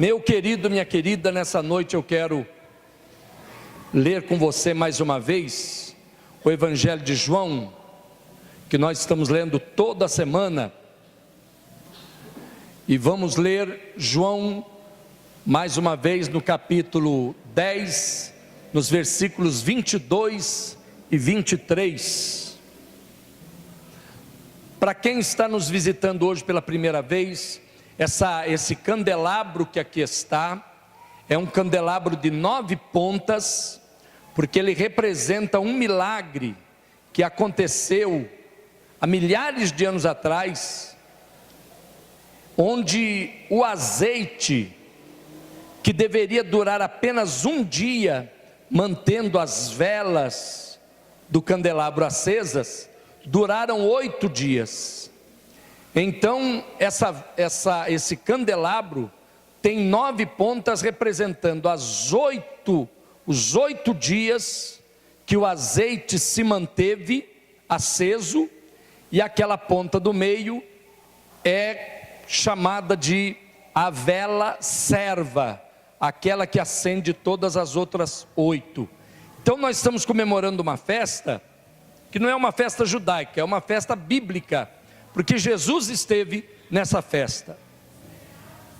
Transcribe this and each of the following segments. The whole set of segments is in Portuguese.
Meu querido, minha querida, nessa noite eu quero ler com você mais uma vez o Evangelho de João, que nós estamos lendo toda semana, e vamos ler João mais uma vez no capítulo 10, nos versículos 22 e 23. Para quem está nos visitando hoje pela primeira vez, esse candelabro que aqui está, é um candelabro de 9 pontas, porque ele representa um milagre que aconteceu há milhares de anos atrás, onde o azeite, que deveria durar apenas um dia, mantendo as velas do candelabro acesas, duraram 8 dias. Então esse candelabro tem 9 pontas, representando os 8 dias que o azeite se manteve aceso, e aquela ponta do meio é chamada de a vela serva, aquela que acende todas as outras 8. Então nós estamos comemorando uma festa que não é uma festa judaica, é uma festa bíblica, porque Jesus esteve nessa festa.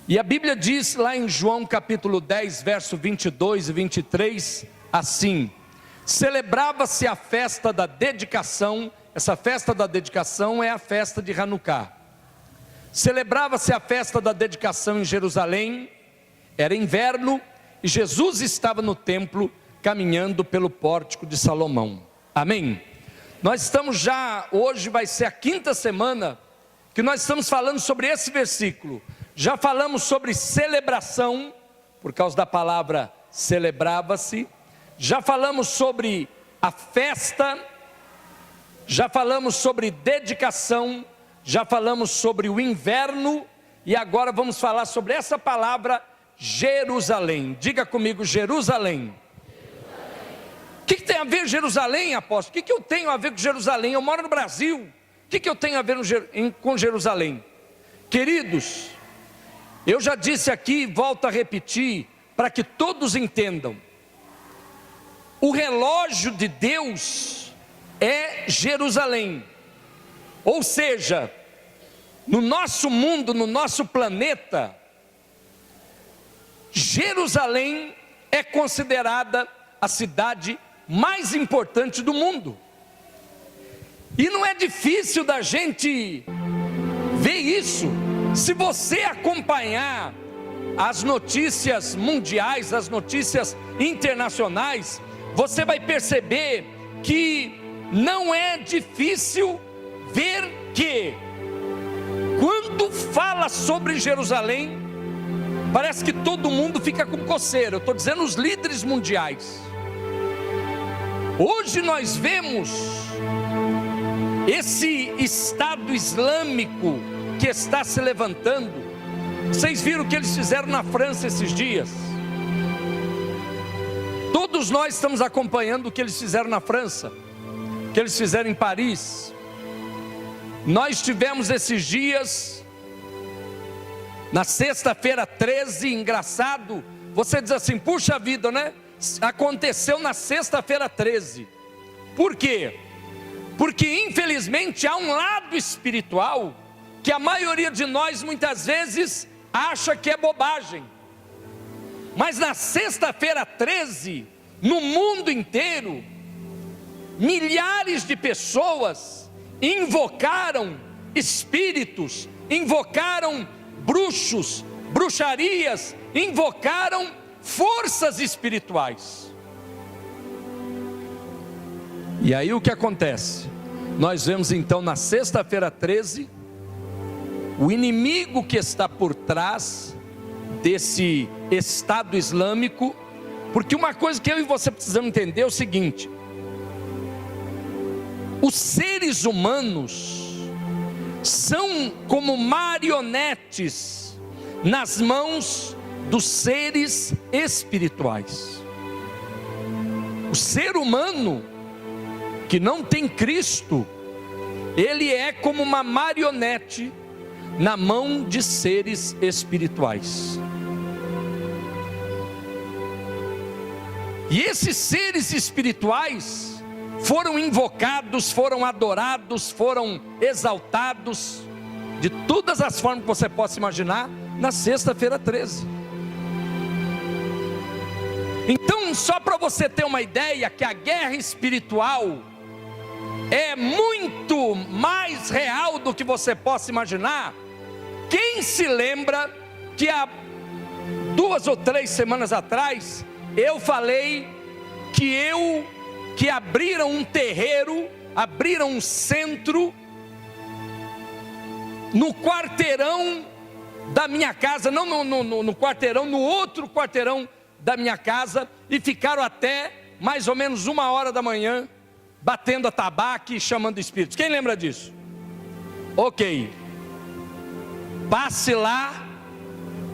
E a Bíblia diz lá em João capítulo 10, verso 22 e 23, assim: celebrava-se a festa da dedicação. Essa festa da dedicação é a festa de Hanukkah. Celebrava-se a festa da dedicação em Jerusalém, era inverno, e Jesus estava no templo, caminhando pelo pórtico de Salomão. Amém? Nós estamos já, hoje vai ser a 5ª semana, que nós estamos falando sobre esse versículo. Já falamos sobre celebração, por causa da palavra celebrava-se. Já falamos sobre a festa, já falamos sobre dedicação, já falamos sobre o inverno, e agora vamos falar sobre essa palavra Jerusalém. Diga comigo, Jerusalém. O que tem a ver Jerusalém, apóstolo? O que eu tenho a ver com Jerusalém? Eu moro no Brasil. O que eu tenho a ver com Jerusalém? Queridos, eu já disse aqui e volto a repetir, para que todos entendam: o relógio de Deus é Jerusalém. Ou seja, no nosso mundo, no nosso planeta, Jerusalém é considerada a cidade mais importante do mundo. E não é difícil da gente ver isso. Se você acompanhar as notícias mundiais, as notícias internacionais, você vai perceber que não é difícil ver que, quando fala sobre Jerusalém, parece que todo mundo fica com coceira. Eu estou dizendo os líderes mundiais. Hoje nós vemos esse Estado Islâmico que está se levantando. Vocês viram o que eles fizeram na França esses dias? Todos nós estamos acompanhando o que eles fizeram na França, o que eles fizeram em Paris. Nós tivemos esses dias, na sexta-feira 13, engraçado, você diz assim, puxa vida, né? Aconteceu na sexta-feira 13. Por quê? Porque infelizmente há um lado espiritual que a maioria de nós muitas vezes acha que é bobagem. Mas na sexta-feira 13, no mundo inteiro, milhares de pessoas invocaram espíritos, invocaram bruxos, bruxarias, invocaram forças espirituais. E aí o que acontece? Nós vemos então na sexta-feira 13, o inimigo que está por trás desse Estado Islâmico, porque uma coisa que eu e você precisamos entender é o seguinte: os seres humanos são como marionetes nas mãos dos seres espirituais. O ser humano que não tem Cristo, ele é como uma marionete na mão de seres espirituais. E esses seres espirituais foram invocados, foram adorados, foram exaltados, de todas as formas que você possa imaginar, na sexta-feira 13. Então, só para você ter uma ideia, que a guerra espiritual é muito mais real do que você possa imaginar. Quem se lembra que há 2 ou 3 semanas atrás, eu falei que abriram um terreiro, abriram um centro, no quarteirão da minha casa, não no quarteirão, no outro quarteirão da minha casa, e ficaram até mais ou menos 1h da manhã, batendo atabaque e chamando espíritos. Quem lembra disso? Ok, passe lá,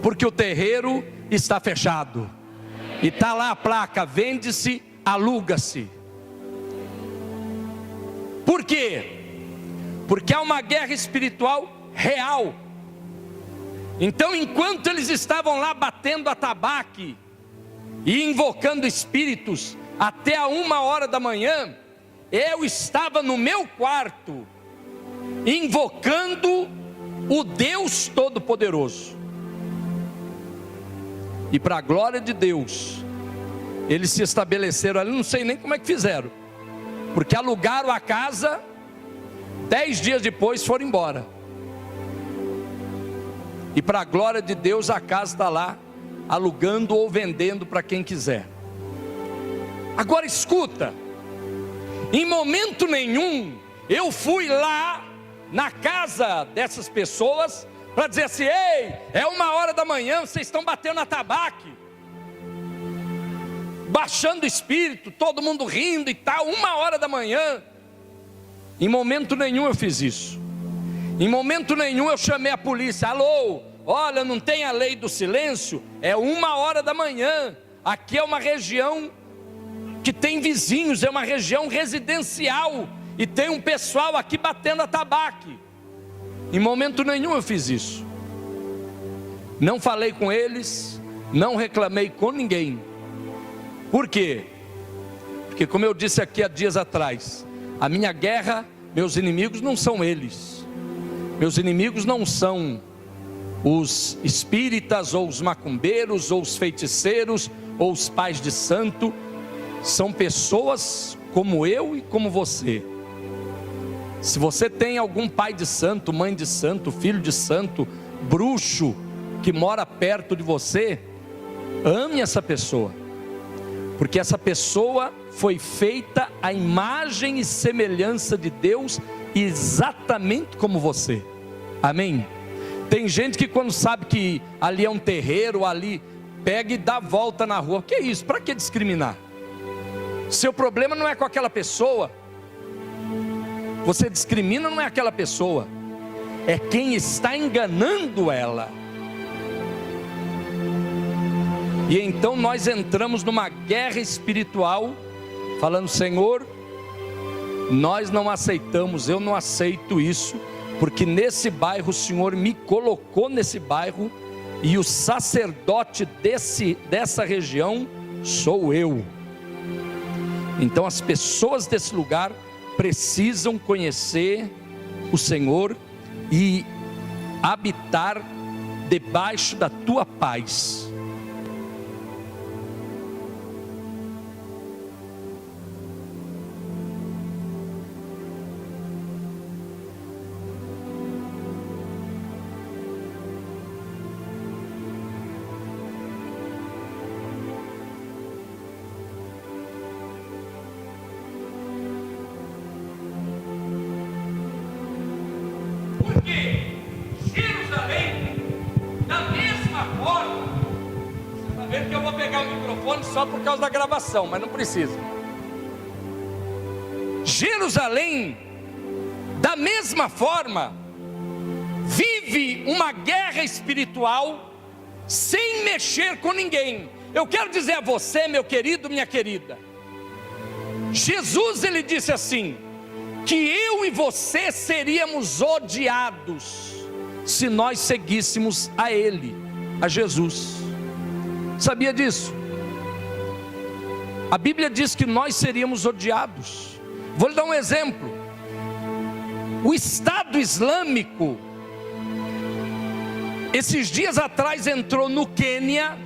porque o terreiro está fechado, e está lá a placa: vende-se, aluga-se. Por quê? Porque há uma guerra espiritual real. Então, enquanto eles estavam lá batendo atabaque e invocando espíritos até a 1h da manhã, eu estava no meu quarto invocando o Deus Todo-Poderoso. E para a glória de Deus, eles se estabeleceram ali, não sei nem como é que fizeram, porque alugaram a casa, 10 dias depois foram embora. E para a glória de Deus, a casa está lá, alugando ou vendendo para quem quiser. Agora escuta, em momento nenhum eu fui lá na casa dessas pessoas para dizer assim: ei, é 1h da manhã, vocês estão batendo atabaque, baixando o espírito, todo mundo rindo e tal, 1h da manhã. Em momento nenhum eu fiz isso. Em momento nenhum eu chamei a polícia: alô, olha, não tem a lei do silêncio, é 1h da manhã, aqui é uma região que tem vizinhos, é uma região residencial, e tem um pessoal aqui batendo atabaque. Em momento nenhum eu fiz isso. Não falei com eles, não reclamei com ninguém. Por quê? Porque, como eu disse aqui há dias atrás, a minha guerra, meus inimigos não são eles. Meus inimigos não são os espíritas, ou os macumbeiros, ou os feiticeiros, ou os pais de santo. São pessoas como eu e como você. Se você tem algum pai de santo, mãe de santo, filho de santo, bruxo, que mora perto de você, ame essa pessoa, porque essa pessoa foi feita à imagem e semelhança de Deus, exatamente como você. Amém? Tem gente que, quando sabe que ali é um terreiro, ali pega e dá volta na rua. Que isso? Para que discriminar? Seu problema não é com aquela pessoa. Você discrimina, não é aquela pessoa, é quem está enganando ela. E então nós entramos numa guerra espiritual, falando: Senhor, nós não aceitamos, eu não aceito isso, porque nesse bairro o Senhor me colocou nesse bairro, e o sacerdote dessa região sou eu. Então as pessoas desse lugar precisam conhecer o Senhor e habitar debaixo da tua paz. Porque Jerusalém, da mesma forma, você está vendo que eu vou pegar o microfone só por causa da gravação, mas não precisa. Jerusalém, da mesma forma, vive uma guerra espiritual sem mexer com ninguém. Eu quero dizer a você, meu querido, minha querida, Jesus, ele disse assim, que eu e você seríamos odiados se nós seguíssemos a Ele, a Jesus. Sabia disso? A Bíblia diz que nós seríamos odiados. Vou lhe dar um exemplo. O Estado Islâmico, esses dias atrás entrou no Quênia.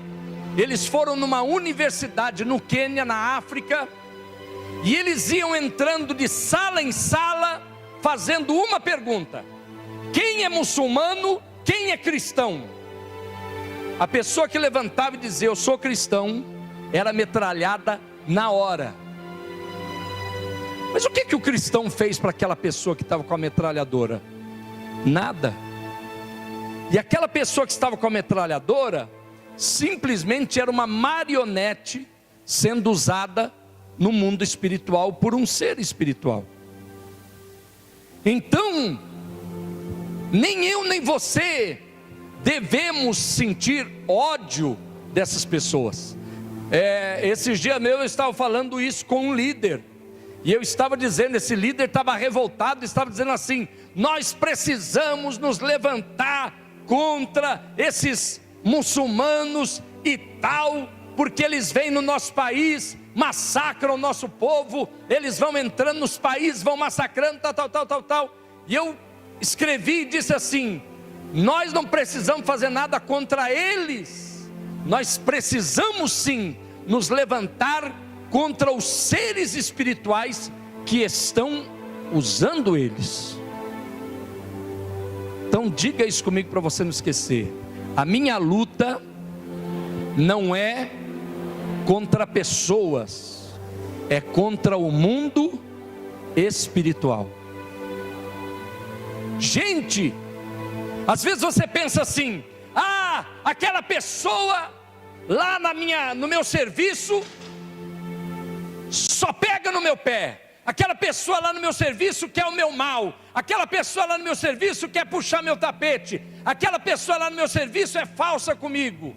Eles foram numa universidade no Quênia, na África, e eles iam entrando de sala em sala, fazendo uma pergunta: quem é muçulmano, quem é cristão? A pessoa que levantava e dizia eu sou cristão, era metralhada na hora. Mas o que o cristão fez para aquela pessoa que estava com a metralhadora? Nada. E aquela pessoa que estava com a metralhadora simplesmente era uma marionete sendo usada no mundo espiritual por um ser espiritual. Então, nem eu nem você devemos sentir ódio dessas pessoas. Esses dias eu estava falando isso com um líder, e eu estava dizendo, esse líder estava revoltado, estava dizendo assim: nós precisamos nos levantar contra esses muçulmanos e tal, porque eles vêm no nosso país, massacram o nosso povo, eles vão entrando nos países, vão massacrando, tal. E eu escrevi e disse assim: nós não precisamos fazer nada contra eles, nós precisamos sim nos levantar contra os seres espirituais que estão usando eles. Então diga isso comigo para você não esquecer: a minha luta não é contra pessoas, é contra o mundo espiritual. Gente, às vezes você pensa assim: aquela pessoa lá no meu serviço só pega no meu pé, aquela pessoa lá no meu serviço quer o meu mal, aquela pessoa lá no meu serviço quer puxar meu tapete, aquela pessoa lá no meu serviço é falsa comigo.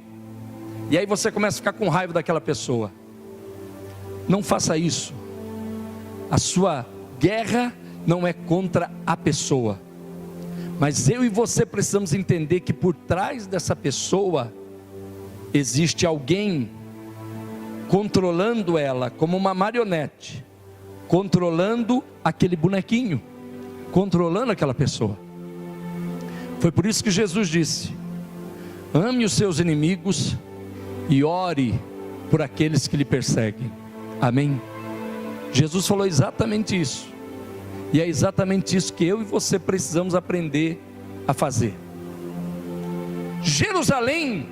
E aí você começa a ficar com raiva daquela pessoa. Não faça isso. A sua guerra não é contra a pessoa, mas eu e você precisamos entender que por trás dessa pessoa existe alguém controlando ela como uma marionete, controlando aquele bonequinho, controlando aquela pessoa. Foi por isso que Jesus disse: ame os seus inimigos e ore por aqueles que lhe perseguem. Amém? Jesus falou exatamente isso, e é exatamente isso que eu e você precisamos aprender a fazer. Jerusalém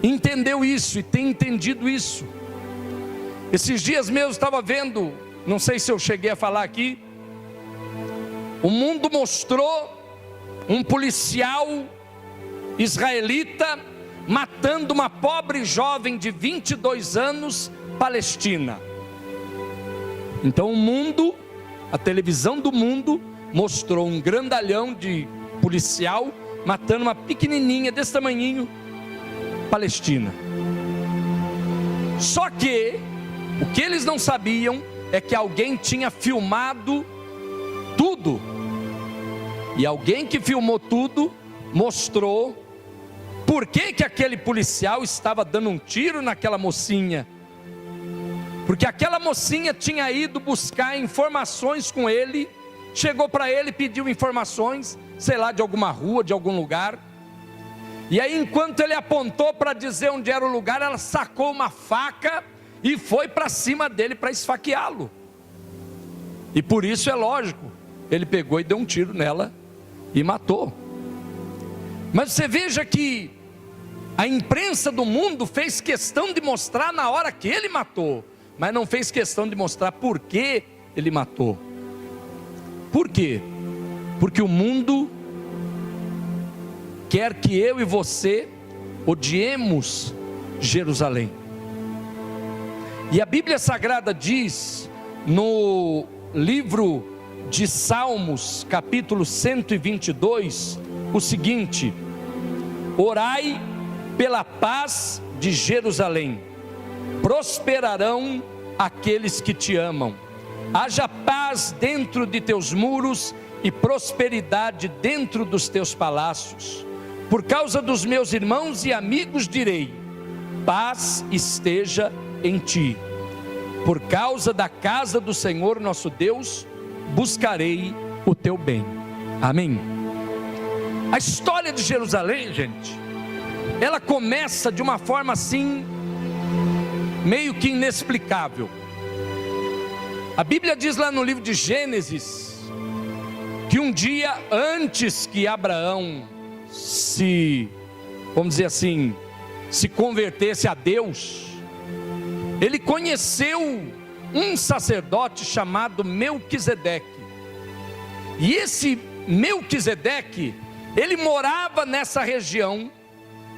entendeu isso e tem entendido isso. Esses dias mesmo estava vendo, não sei se eu cheguei a falar aqui, o mundo mostrou um policial israelita matando uma pobre jovem de 22 anos, palestina. Então o mundo, a televisão do mundo, mostrou um grandalhão de policial matando uma pequenininha desse tamanhinho, palestina. Só que o que eles não sabiam é que alguém tinha filmado tudo, e alguém que filmou tudo mostrou por que aquele policial estava dando um tiro naquela mocinha. Porque aquela mocinha tinha ido buscar informações com ele, chegou para ele, pediu informações, sei lá, de alguma rua, de algum lugar. E aí, enquanto ele apontou para dizer onde era o lugar, ela sacou uma faca e foi para cima dele para esfaqueá-lo. E por isso é lógico, ele pegou e deu um tiro nela e matou. Mas você veja que a imprensa do mundo fez questão de mostrar na hora que ele matou, mas não fez questão de mostrar por que ele matou. Por quê? Porque o mundo quer que eu e você odiemos Jerusalém. E a Bíblia Sagrada diz no livro de Salmos, capítulo 122, o seguinte: orai pela paz de Jerusalém, prosperarão aqueles que te amam. Haja paz dentro de teus muros e prosperidade dentro dos teus palácios. Por causa dos meus irmãos e amigos direi: paz esteja em ti. Por causa da casa do Senhor nosso Deus, buscarei o teu bem. Amém. A história de Jerusalém, gente, ela começa de uma forma assim, meio que inexplicável. A Bíblia diz lá no livro de Gênesis, que um dia antes que Abraão vamos dizer assim, se convertesse a Deus, ele conheceu um sacerdote chamado Melquisedeque. E esse Melquisedeque, ele morava nessa região,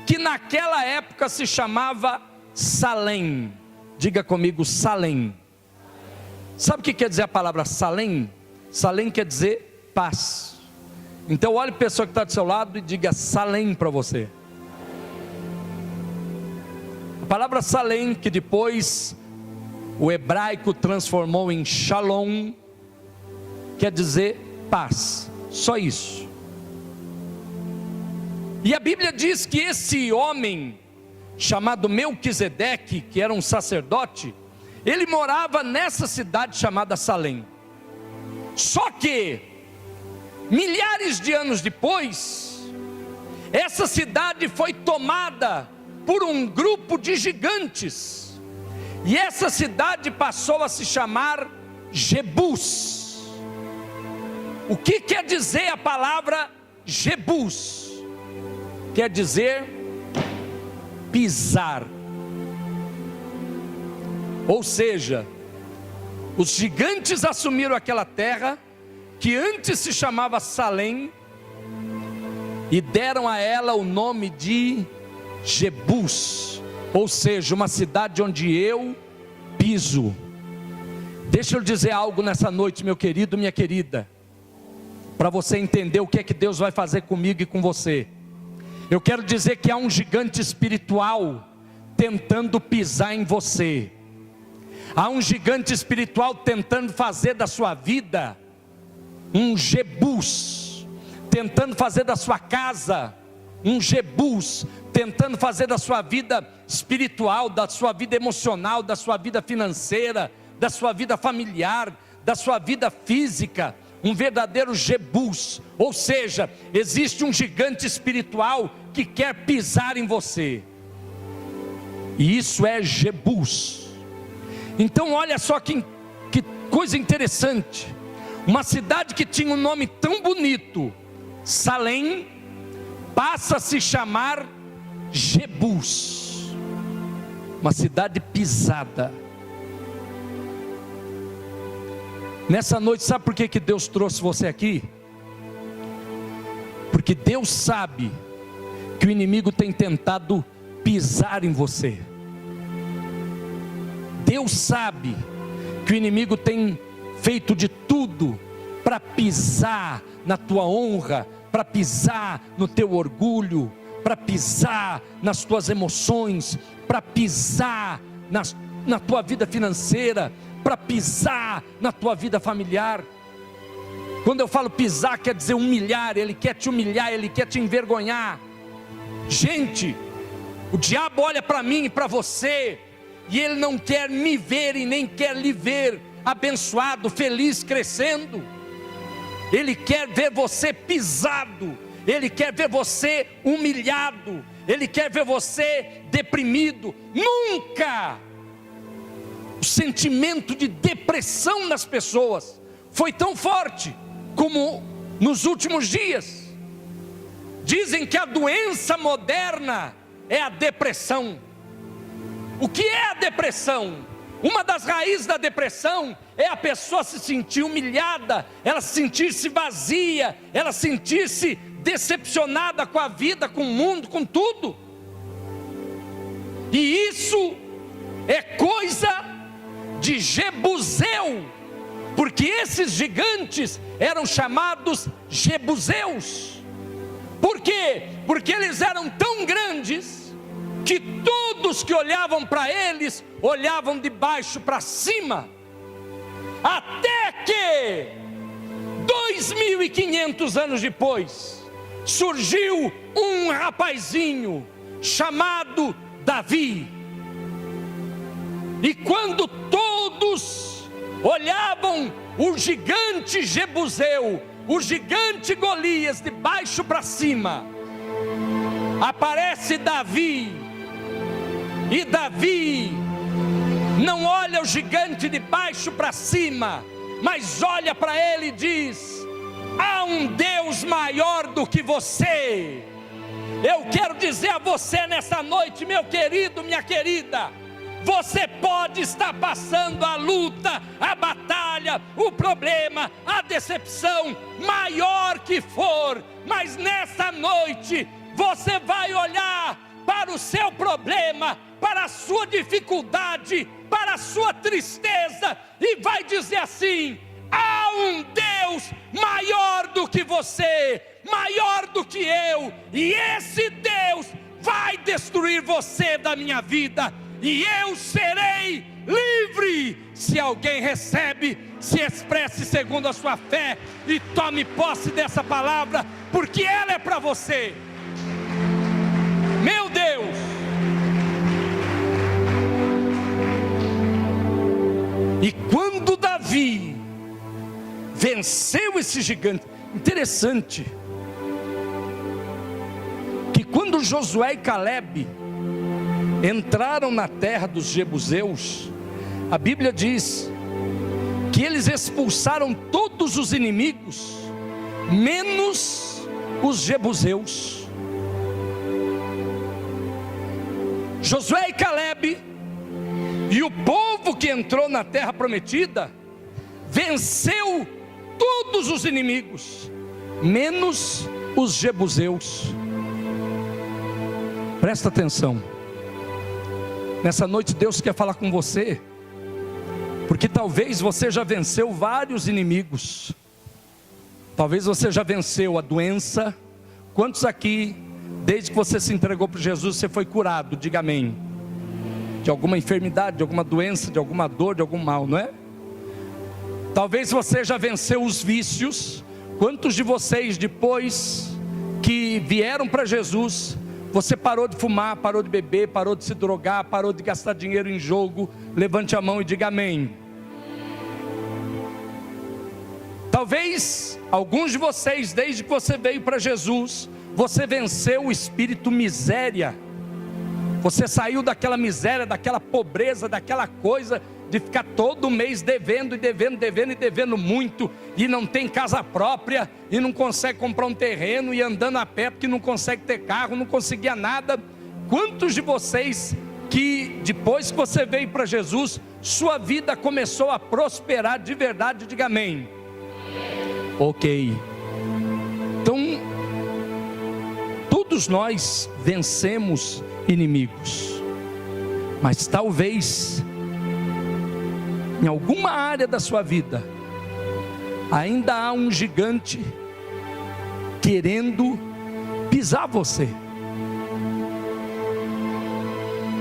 que naquela época se chamava Salém. Diga comigo, Salém. Sabe o que quer dizer a palavra Salém? Salém quer dizer paz. Então olhe a pessoa que está do seu lado e diga Salém para você. A palavra Salém, que depois o hebraico transformou em Shalom, quer dizer paz, só isso. E a Bíblia diz que esse homem, chamado Melquisedeque, que era um sacerdote, ele morava nessa cidade chamada Salém. Só que, milhares de anos depois, essa cidade foi tomada por um grupo de gigantes, e essa cidade passou a se chamar Jebus. O que quer dizer a palavra Jebus? Quer dizer pisar. Ou seja, os gigantes assumiram aquela terra, que antes se chamava Salém, e deram a ela o nome de Jebus, ou seja, uma cidade onde eu piso. Deixa eu dizer algo nessa noite, meu querido, minha querida, para você entender o que é que Deus vai fazer comigo e com você. Eu quero dizer que há um gigante espiritual tentando pisar em você. Há um gigante espiritual tentando fazer da sua vida um Jebus, tentando fazer da sua casa um Jebus, tentando fazer da sua vida espiritual, da sua vida emocional, da sua vida financeira, da sua vida familiar, da sua vida física, um verdadeiro Jebus. Ou seja, existe um gigante espiritual que quer pisar em você, e isso é Jebus. Então olha só que coisa interessante, uma cidade que tinha um nome tão bonito, Salém, passa a se chamar Jebus, uma cidade pisada. Nessa noite, sabe por que Deus trouxe você aqui? Porque Deus sabe que o inimigo tem tentado pisar em você. Deus sabe que o inimigo tem feito de tudo para pisar na tua honra, para pisar no teu orgulho, para pisar nas tuas emoções, para pisar na tua vida financeira, para pisar na tua vida familiar. Quando eu falo pisar, quer dizer humilhar. Ele quer te humilhar, ele quer te envergonhar. Gente, o diabo olha para mim e para você, e ele não quer me ver e nem quer lhe ver abençoado, feliz, crescendo. Ele quer ver você pisado, ele quer ver você humilhado, ele quer ver você deprimido. Nunca o sentimento de depressão das pessoas foi tão forte como nos últimos dias. Dizem que a doença moderna é a depressão. O que é a depressão? Uma das raízes da depressão é a pessoa se sentir humilhada, ela sentir-se vazia, ela sentir-se decepcionada com a vida, com o mundo, com tudo. E isso é coisa de Jebuseu, porque esses gigantes eram chamados Jebuseus. Por quê? Porque eles eram tão grandes que todos que olhavam para eles, olhavam de baixo para cima. Até que 2500 anos depois, surgiu um rapazinho chamado Davi. E quando todos olhavam o gigante Jebuseu, o gigante Golias, de baixo para cima, aparece Davi, e Davi não olha o gigante de baixo para cima, mas olha para ele e diz: há um Deus maior do que você. Eu quero dizer a você nessa noite, meu querido, minha querida, você pode estar passando a luta, a batalha, o problema, a decepção, maior que for, mas nessa noite você vai olhar para o seu problema, para a sua dificuldade, para a sua tristeza, e vai dizer assim: há um Deus maior do que você, maior do que eu, e esse Deus vai destruir você da minha vida, e eu serei livre. Se alguém recebe, se expresse segundo a sua fé, e tome posse dessa palavra, porque ela é para você. Meu Deus! E quando Davi venceu esse gigante, interessante, que quando Josué e Caleb entraram na terra dos Jebuseus, a Bíblia diz que eles expulsaram todos os inimigos, menos os Jebuseus. Josué e Caleb e o povo que entrou na terra prometida venceu todos os inimigos, menos os Jebuseus. Presta atenção. Nessa noite Deus quer falar com você, porque talvez você já venceu vários inimigos. Talvez você já venceu a doença. Quantos aqui, desde que você se entregou para Jesus, você foi curado? Diga amém. De alguma enfermidade, de alguma doença, de alguma dor, de algum mal, não é? Talvez você já venceu os vícios. Quantos de vocês, depois que vieram para Jesus, você parou de fumar, parou de beber, parou de se drogar, parou de gastar dinheiro em jogo? Levante a mão e diga amém. Talvez alguns de vocês, desde que você veio para Jesus, você venceu o espírito miséria. Você saiu daquela miséria, daquela pobreza, daquela coisa de ficar todo mês devendo e devendo, devendo e devendo muito, e não tem casa própria, e não consegue comprar um terreno, e andando a pé porque não consegue ter carro, não conseguia nada. Quantos de vocês que depois que você veio para Jesus, sua vida começou a prosperar de verdade? Diga amém. Ok. Então, todos nós vencemos inimigos, mas talvez em alguma área da sua vida ainda há um gigante querendo pisar você,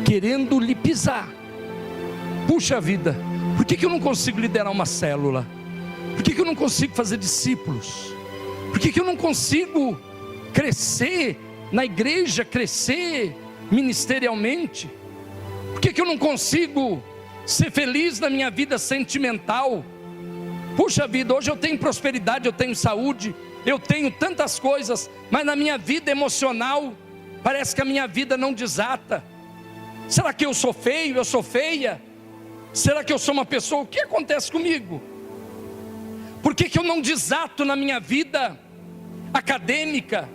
querendo lhe pisar. Puxa vida, por que eu não consigo liderar uma célula? Por que eu não consigo fazer discípulos? Por que eu não consigo crescer na igreja, crescer ministerialmente? Por que eu não consigo ser feliz na minha vida sentimental? Puxa vida, hoje eu tenho prosperidade, eu tenho saúde, eu tenho tantas coisas, mas na minha vida emocional, parece que a minha vida não desata. Será que eu sou feio, eu sou feia? Será que eu sou uma pessoa? O que acontece comigo? Por que eu não desato na minha vida acadêmica?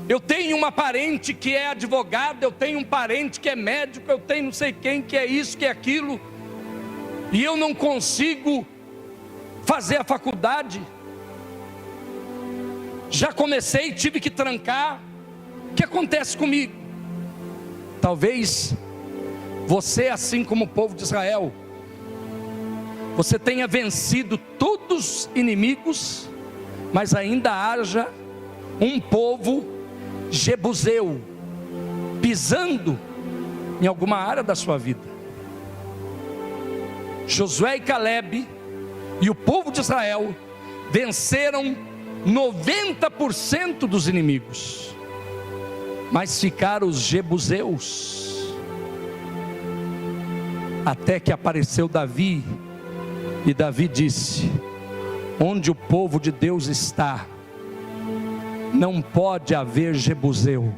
Eu tenho uma parente que é advogada, eu tenho um parente que é médico, eu tenho não sei quem que é isso, que é aquilo, e eu não consigo fazer a faculdade. Já comecei, tive que trancar. O que acontece comigo? Talvez você, assim como o povo de Israel, você tenha vencido todos os inimigos, mas ainda haja um povo jebuseu pisando em alguma área da sua vida. Josué e Caleb e o povo de Israel venceram 90% dos inimigos, mas ficaram os jebuseus. Até que apareceu Davi, e Davi disse: onde o povo de Deus está, não pode haver jebuseu.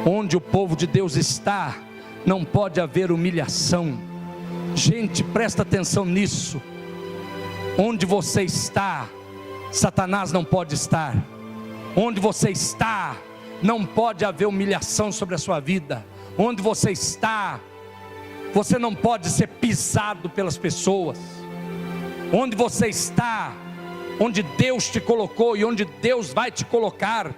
Onde o povo de Deus está, não pode haver humilhação. Gente, presta atenção nisso. Onde você está, Satanás não pode estar. Onde você está, não pode haver humilhação sobre a sua vida. Onde você está, você não pode ser pisado pelas pessoas. Onde você está, onde Deus te colocou e onde Deus vai te colocar,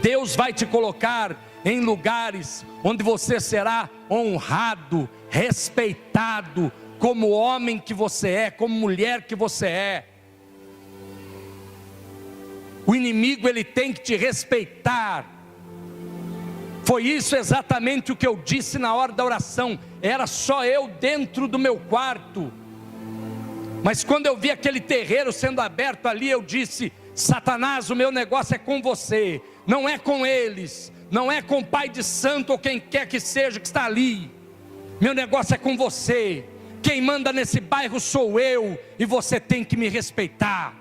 Deus vai te colocar em lugares onde você será honrado, respeitado, como homem que você é, como mulher que você é. O inimigo, ele tem que te respeitar. Foi isso exatamente o que eu disse na hora da oração. Era só eu dentro do meu quarto, mas quando eu vi aquele terreiro sendo aberto ali, eu disse: Satanás, o meu negócio é com você, não é com eles, não é com o pai de santo ou quem quer que seja que está ali. Meu negócio é com você. Quem manda nesse bairro sou eu, e você tem que me respeitar.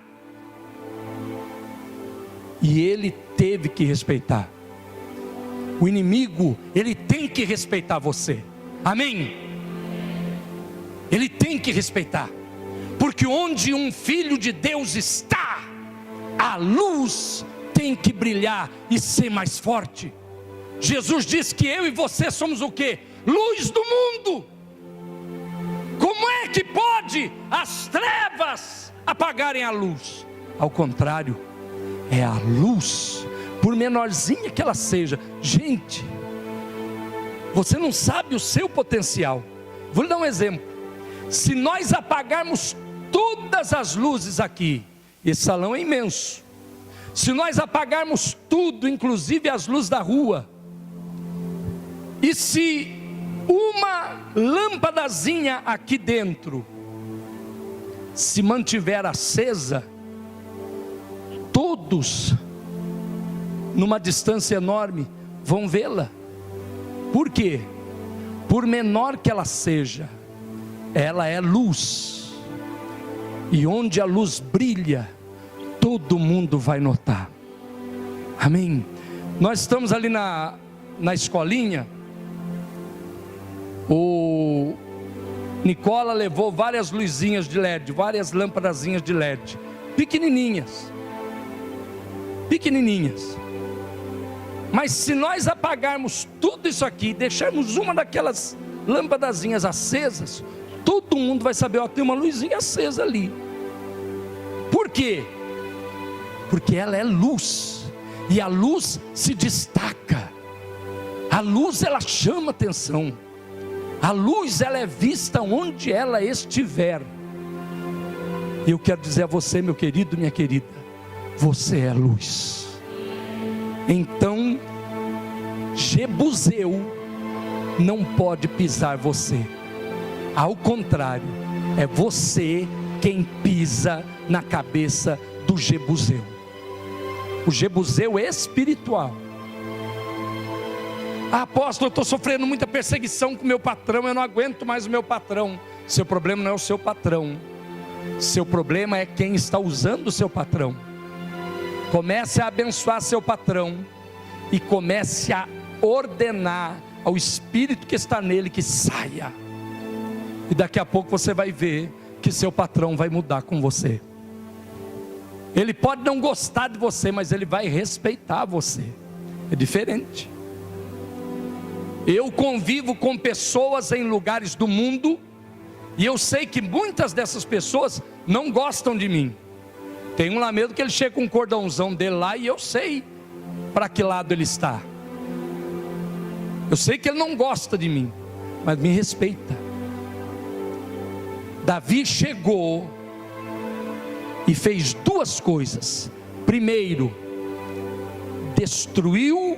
E ele teve que respeitar. O inimigo, ele tem que respeitar você. Amém? Ele tem que respeitar. Porque onde um filho de Deus está, a luz tem que brilhar e ser mais forte. Jesus disse que eu e você somos o quê? Luz do mundo. Como é que pode as trevas apagarem a luz? Ao contrário, é a luz, por menorzinha que ela seja. Gente, você não sabe o seu potencial. Vou lhe dar um exemplo. Se nós apagarmos todas as luzes aqui, esse salão é imenso. Se nós apagarmos tudo, inclusive as luzes da rua, e se uma lâmpadazinha aqui dentro se mantiver acesa, todos, numa distância enorme, vão vê-la. Por quê? Por menor que ela seja, ela é luz. E onde a luz brilha, todo mundo vai notar. Amém? Nós estamos ali na escolinha. O Nicola levou várias luzinhas de LED, várias lâmpadazinhas de LED, pequenininhas. Mas se nós apagarmos tudo isso aqui, deixarmos uma daquelas lâmpadazinhas acesas, todo mundo vai saber: ó, tem uma luzinha acesa ali. Por quê? Porque ela é luz, e a luz se destaca. A luz, ela chama atenção. A luz, ela é vista onde ela estiver. Eu quero dizer a você, meu querido, minha querida, você é luz. Então, jebuseu não pode pisar você. Ao contrário, é você quem pisa na cabeça do jebuseu. O jebuseu espiritual. Apóstolo, eu estou sofrendo muita perseguição com o meu patrão, eu não aguento mais o meu patrão. Seu problema não é o seu patrão, seu problema é quem está usando o seu patrão. Comece a abençoar seu patrão, e comece a ordenar ao espírito que está nele que saia. E daqui a pouco você vai ver que seu patrão vai mudar com você. Ele pode não gostar de você, mas ele vai respeitar você. É diferente. Eu convivo com pessoas em lugares do mundo, e eu sei que muitas dessas pessoas não gostam de mim. Tem um lá mesmo que ele chega com um cordãozão dele lá, e eu sei para que lado ele está. Eu sei que ele não gosta de mim, mas me respeita. Davi chegou e fez duas coisas. Primeiro, destruiu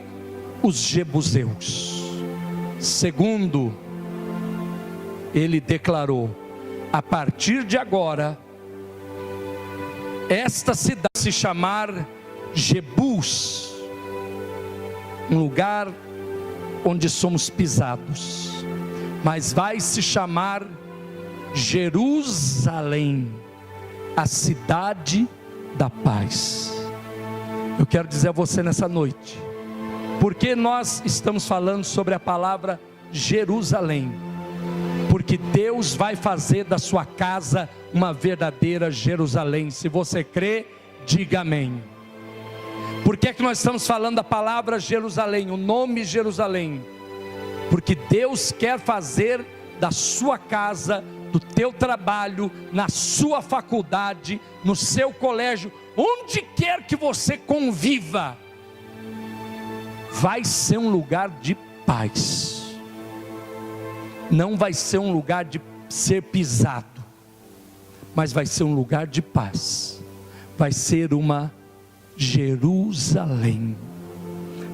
os jebuseus. Segundo, ele declarou: a partir de agora, esta cidade se chamar Jebus, um lugar onde somos pisados. mas vai se chamar Jerusalém, a cidade da paz. Eu quero dizer a você nessa noite, porque nós estamos falando sobre a palavra Jerusalém, porque Deus vai fazer da sua casa uma verdadeira Jerusalém. Se você crê, diga amém. Por que é que nós estamos falando da palavra Jerusalém, o nome Jerusalém? Porque Deus quer fazer da sua casa, do teu trabalho, na sua faculdade, no seu colégio, onde quer que você conviva, vai ser um lugar de paz. Não vai ser um lugar de ser pisado, mas vai ser um lugar de paz. Vai ser uma Jerusalém.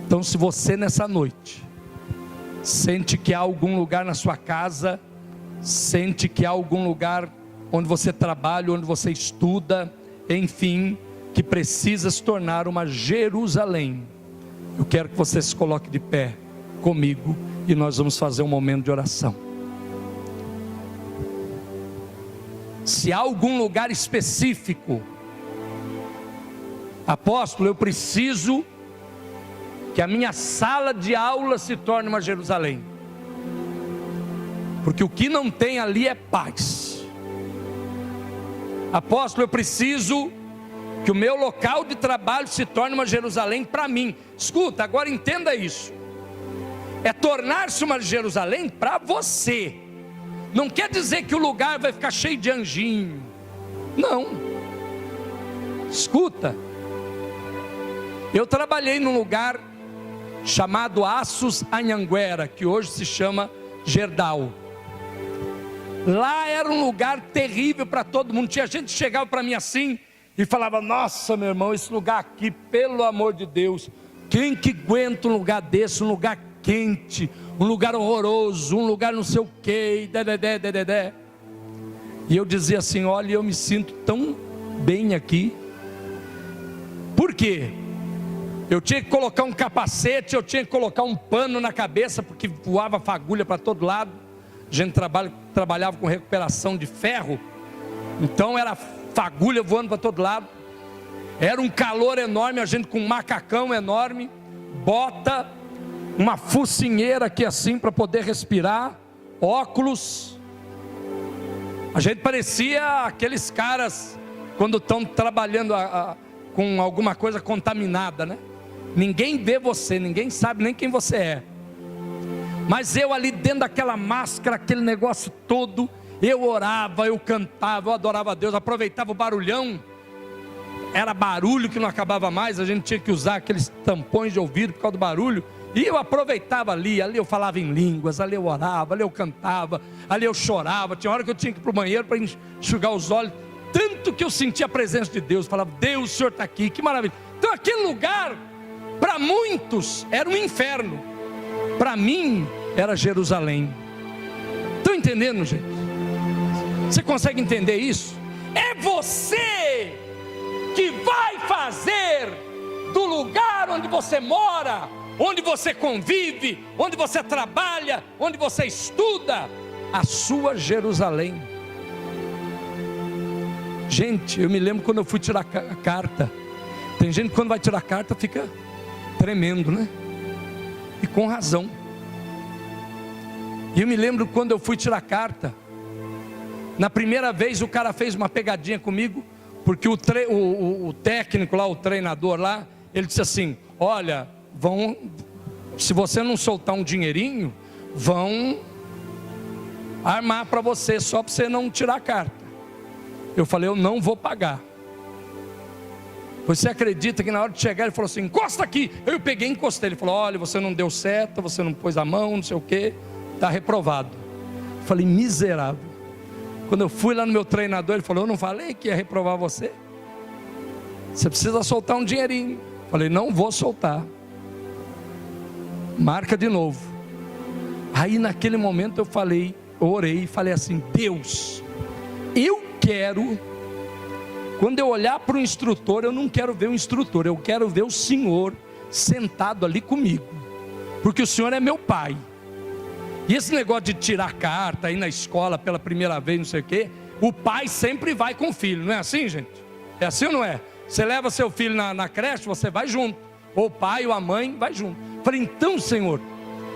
Então, se você nessa noite sente que há algum lugar na sua casa, sente que há algum lugar onde você trabalha, onde você estuda, enfim, que precisa se tornar uma Jerusalém, eu quero que você se coloque de pé comigo e nós vamos fazer um momento de oração. Se há algum lugar específico, apóstolo, eu preciso que a minha sala de aula se torne uma Jerusalém, porque o que não tem ali é paz. Apóstolo, eu preciso que o meu local de trabalho se torne uma Jerusalém para mim. Escuta, agora entenda isso, é tornar-se uma Jerusalém para você. Não quer dizer que o lugar vai ficar cheio de anjinho, não. Escuta, eu trabalhei num lugar chamado Aços Anhanguera, que hoje se chama Gerdau. Lá era um lugar terrível para todo mundo. Tinha gente que chegava para mim assim e falava: nossa, meu irmão, esse lugar aqui, pelo amor de Deus, quem que aguenta um lugar desse, um lugar quente, um lugar horroroso, um lugar não sei o que, e eu dizia assim: olha, eu me sinto tão bem aqui. Por quê? Eu tinha que colocar um capacete, eu tinha que colocar um pano na cabeça, porque voava fagulha para todo lado. A gente trabalhava com recuperação de ferro, então era fagulha voando para todo lado. Era um calor enorme, a gente com um macacão enorme, bota, uma focinheira aqui assim para poder respirar, óculos. A gente parecia aqueles caras quando estão trabalhando com alguma coisa contaminada, né? Ninguém vê você, ninguém sabe nem quem você é. Mas eu ali dentro daquela máscara, aquele negócio todo, eu orava, eu cantava, eu adorava a Deus, aproveitava o barulhão. Era barulho que não acabava mais, a gente tinha que usar aqueles tampões de ouvido por causa do barulho. E eu aproveitava ali eu falava em línguas, ali eu orava, ali eu cantava, ali eu chorava. Tinha hora que eu tinha que ir para o banheiro para enxugar os olhos, tanto que eu sentia a presença de Deus. Falava: Deus, o Senhor está aqui, que maravilha. Então aquele lugar, para muitos, era um inferno. Para mim, era Jerusalém. Estão entendendo, gente? Você consegue entender isso? É você que vai fazer do lugar onde você mora, onde você convive, onde você trabalha, onde você estuda, a sua Jerusalém. Gente, eu me lembro quando eu fui tirar a carta. Tem gente que quando vai tirar a carta fica tremendo, né? E com razão. E eu me lembro quando eu fui tirar a carta, na primeira vez o cara fez uma pegadinha comigo, porque o técnico lá, o treinador lá, ele disse assim: olha, se você não soltar um dinheirinho, vão armar para você, só para você não tirar a carta. Eu falei: eu não vou pagar. Você acredita que na hora de chegar ele falou assim: encosta aqui. Eu peguei e encostei. Ele falou: olha, você não deu seta, você não pôs a mão, não sei o que, está reprovado. Eu falei: miserável. Quando eu fui lá no meu treinador, ele falou: eu não falei que ia reprovar você? Você precisa soltar um dinheirinho. Eu falei: não vou soltar. Marca de novo. Aí naquele momento eu orei e falei assim: Deus, eu quero, quando eu olhar para o instrutor, eu não quero ver o instrutor, eu quero ver o Senhor sentado ali comigo, porque o Senhor é meu Pai. E esse negócio de tirar carta, ir na escola pela primeira vez, não sei o quê, o pai sempre vai com o filho, não é assim, gente? É assim ou não é? Você leva seu filho na creche, você vai junto, ou o pai ou a mãe vai junto. Falei, então, Senhor,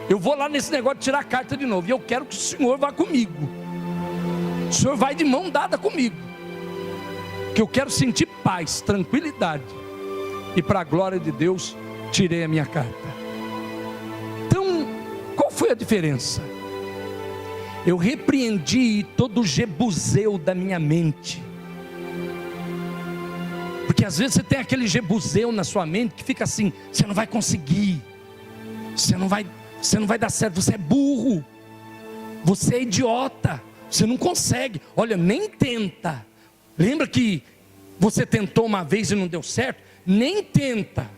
eu vou lá nesse negócio de tirar carta de novo, e eu quero que o Senhor vá comigo. O Senhor vai de mão dada comigo, que eu quero sentir paz, tranquilidade. E para a glória de Deus, tirei a minha carta. Então, qual foi a diferença? Eu repreendi todo o jebuseu da minha mente. Porque às vezes você tem aquele jebuseu na sua mente que fica assim: você não vai conseguir, você não vai dar certo, você é burro, você é idiota, você não consegue, olha, nem tenta. Lembra que você tentou uma vez e não deu certo? Nem tenta,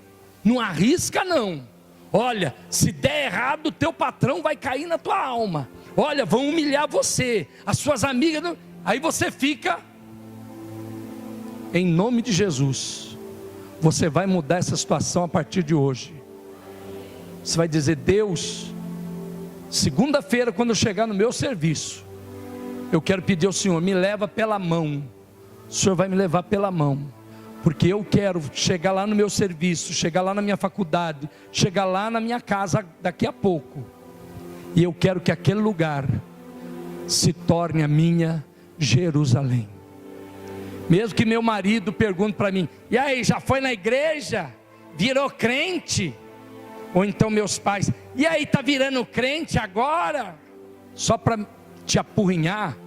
não arrisca não. Olha, se der errado, o teu patrão vai cair na tua alma. Olha, vão humilhar você, as suas amigas não... Aí você fica. Em nome de Jesus, você vai mudar essa situação a partir de hoje. Você vai dizer: Deus, segunda-feira, quando eu chegar no meu serviço, eu quero pedir ao Senhor, me leva pela mão. O Senhor vai me levar pela mão, porque eu quero chegar lá no meu serviço, chegar lá na minha faculdade, chegar lá na minha casa daqui a pouco, e eu quero que aquele lugar se torne a minha Jerusalém. Mesmo que meu marido pergunte para mim: e aí, já foi na igreja? Virou crente? Ou então meus pais: e aí, está virando crente agora? Só para te apurrinhar.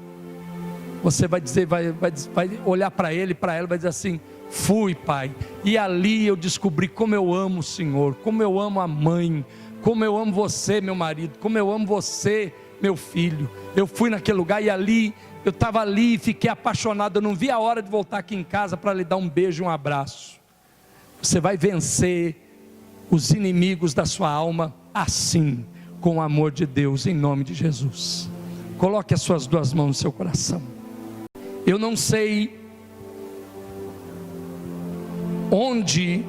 Você vai dizer, vai olhar para ele, para ela, vai dizer assim: fui, pai, e ali eu descobri como eu amo o Senhor, como eu amo a mãe, como eu amo você, meu marido, como eu amo você, meu filho. Eu fui naquele lugar e ali, eu estava ali e fiquei apaixonado, eu não vi a hora de voltar aqui em casa para lhe dar um beijo e um abraço. Você vai vencer os inimigos da sua alma assim, com o amor de Deus, em nome de Jesus. Coloque as suas duas mãos no seu coração. Eu não sei onde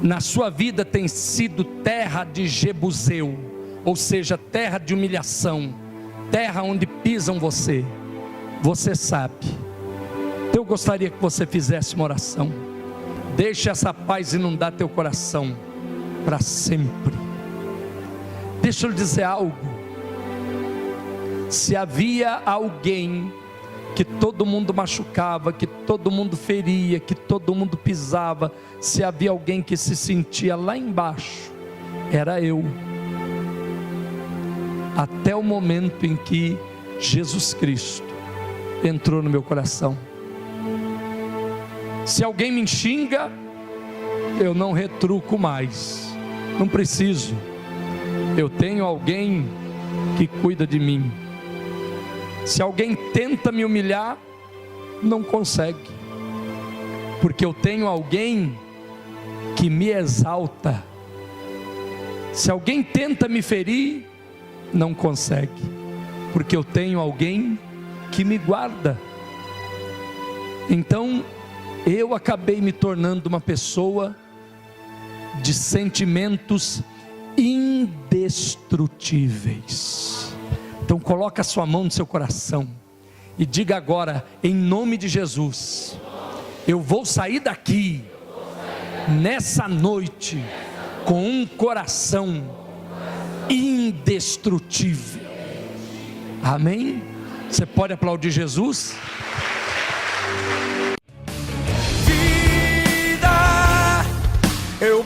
na sua vida tem sido terra de jebuseu, ou seja, terra de humilhação, terra onde pisam você. Você sabe. Eu gostaria que você fizesse uma oração. Deixe essa paz inundar teu coração para sempre. Deixa eu lhe dizer algo. Se havia alguém que todo mundo machucava, que todo mundo feria, que todo mundo pisava, se havia alguém que se sentia lá embaixo, era eu. Até o momento em que Jesus Cristo entrou no meu coração. Se alguém me xinga, eu não retruco mais, não preciso. Eu tenho alguém que cuida de mim. Se alguém tenta me humilhar, não consegue, porque eu tenho alguém que me exalta. Se alguém tenta me ferir, não consegue, porque eu tenho alguém que me guarda. Então, eu acabei me tornando uma pessoa de sentimentos indestrutíveis. Então coloca a sua mão no seu coração e diga agora, em nome de Jesus: eu vou sair daqui nessa noite com um coração indestrutível. Amém? Você pode aplaudir Jesus? Vida, eu